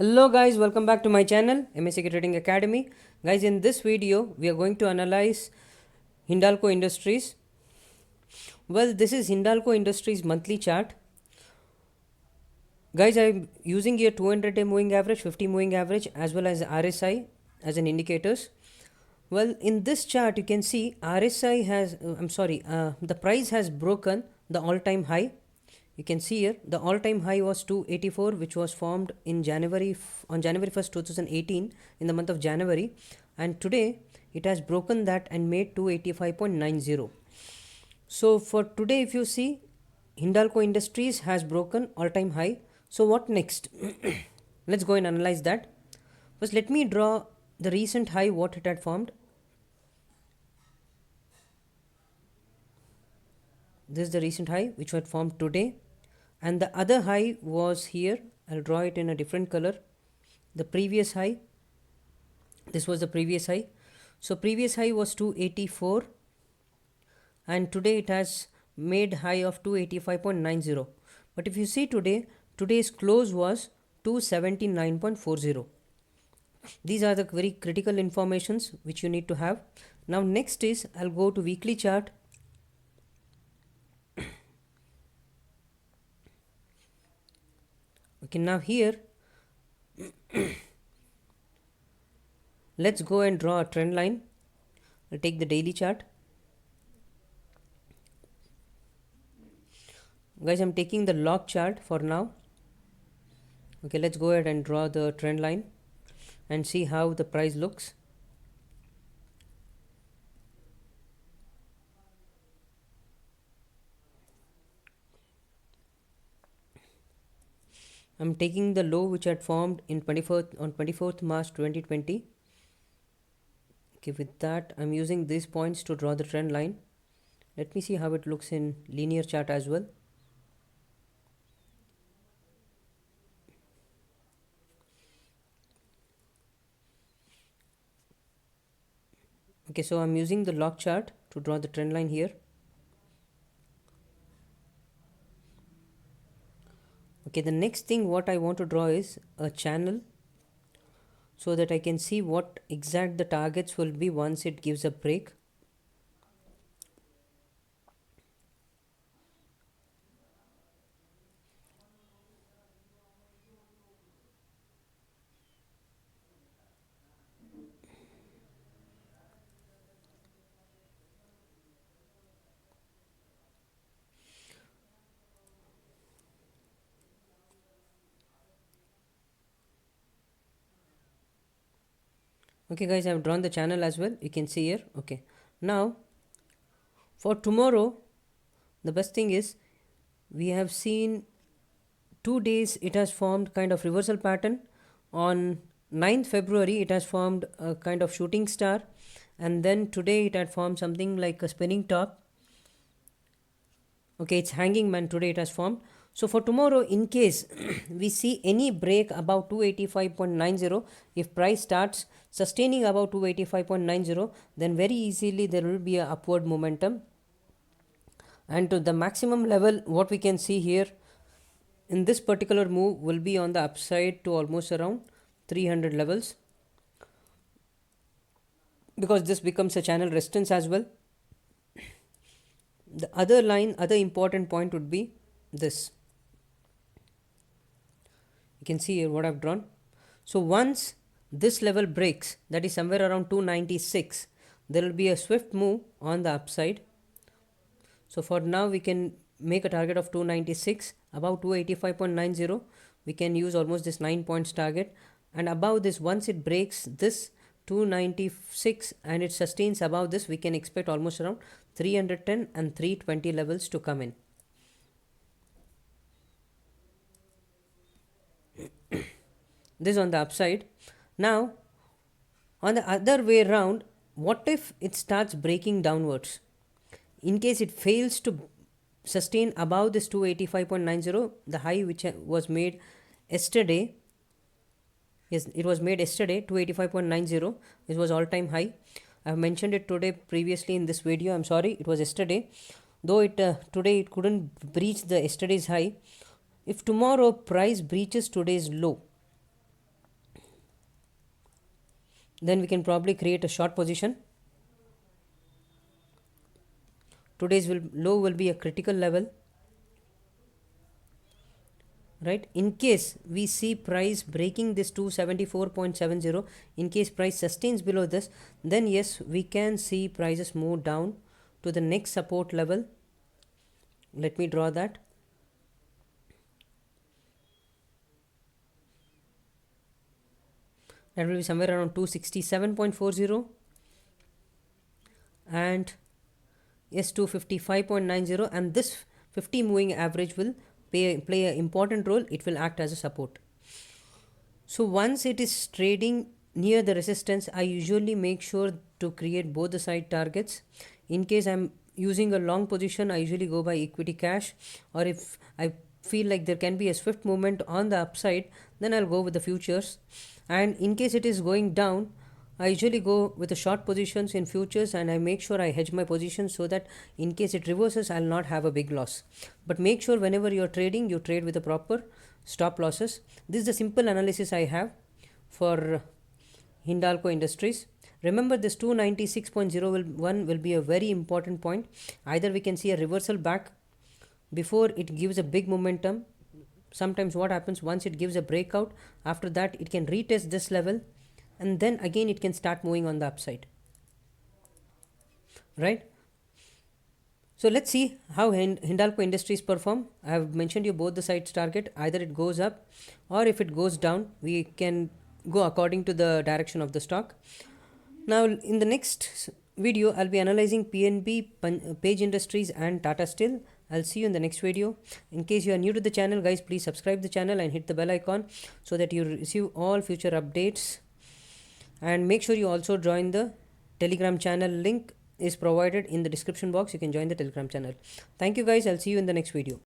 Hello guys, welcome back to my channel MSC Trading Academy. Guys, in this video we are going to analyze Hindalco Industries. Well, this is Hindalco Industries monthly chart. Guys, I'm using here 200-day moving average, 50 moving average as well as RSI as an indicators. Well, in this chart you can see RSI has the price has broken the all-time high. You can see here the all-time high was 284, which was formed in on January 1st 2018, in the month of January, and today it has broken that and made 285.90. So for today, if you see, Hindalco Industries has broken all-time high. So what next? Let's go and analyze that. First, let me draw the recent high what it had formed. This is the recent high which had formed today, and the other high was here. I'll draw it in a different color. The previous high, this was the previous high. So previous high was 284 and today it has made high of 285.90. But if you see today, today's close was 279.40. These are the very critical informations which you need to have. Now next is I'll go to weekly chart. Okay, now here let's go and draw a trend line. I'll take the daily chart. Guys, I'm taking the log chart for now. Okay, let's go ahead and draw the trend line and see how the price looks. I'm taking the low which had formed in 24th March 2020. Okay, with that I'm using these points to draw the trend line. Let me see how it looks in linear chart as well. Okay, so I'm using the log chart to draw the trend line here. Okay, the next thing what I want to draw is a channel so that I can see what exact the targets will be once it gives a break. Okay guys, I've drawn the channel as well, you can see here. Okay, now for tomorrow, the best thing is we have seen 2 days it has formed kind of reversal pattern. On 9th February it has formed a kind of shooting star, and then today it had formed something like a spinning top. Okay, it's hanging man, today it has formed. So for tomorrow, in case we see any break above 285.90, if price starts sustaining above 285.90, then very easily there will be a upward momentum. And to the maximum level, what we can see here in this particular move will be on the upside to almost around 300 levels, because this becomes a channel resistance as well. The other important point would be this. You can see here what I've drawn. So once this level breaks, that is somewhere around 296, there will be a swift move on the upside. So for now we can make a target of 296. Above 285.90 we can use almost this 9 points target, and above this, once it breaks this 296 and it sustains above this, we can expect almost around 310 and 320 levels to come in. This on the upside. Now on the other way around, what if it starts breaking downwards? In case it fails to sustain above this 285.90, the high which was made yesterday, yes, it was made yesterday, 285.90, this was all time high. I have mentioned it today previously in this video. I'm sorry, it was yesterday, though it today it couldn't breach the yesterday's high. If tomorrow price breaches today's low, then we can probably create a short position. Today's low will be a critical level, right? In case we see price breaking this 274.70, in case price sustains below this, then yes, we can see prices move down to the next support level. Let me draw that. That will be somewhere around 267.40, and yes, 255.90, and this 50 moving average will play an important role. It will act as a support. So once it is trading near the resistance, I usually make sure to create both the side targets. In case I'm using a long position, I usually go by equity cash, or if I feel like there can be a swift movement on the upside, then I'll go with the futures. And in case it is going down, I usually go with the short positions in futures, and I make sure I hedge my position so that in case it reverses, I'll not have a big loss. But make sure whenever you're trading, you trade with the proper stop losses. This is the simple analysis I have for Hindalco Industries. Remember, this 296.01 will be a very important point. Either we can see a reversal back before it gives a big momentum. Sometimes what happens, once it gives a breakout, after that it can retest this level, and then again it can start moving on the upside, right? So let's see how Hindalco Industries perform. I have mentioned you both the sides target. Either it goes up, or if it goes down, we can go according to the direction of the stock. Now in the next video, I'll be analyzing PNB, Page Industries and Tata Steel. I'll see you in the next video. In case you are new to the channel, guys, please subscribe the channel and hit the bell icon so that you receive all future updates. And make sure you also join the Telegram channel. Link is provided in the description box. You can join the Telegram channel. Thank you, guys. I'll see you in the next video.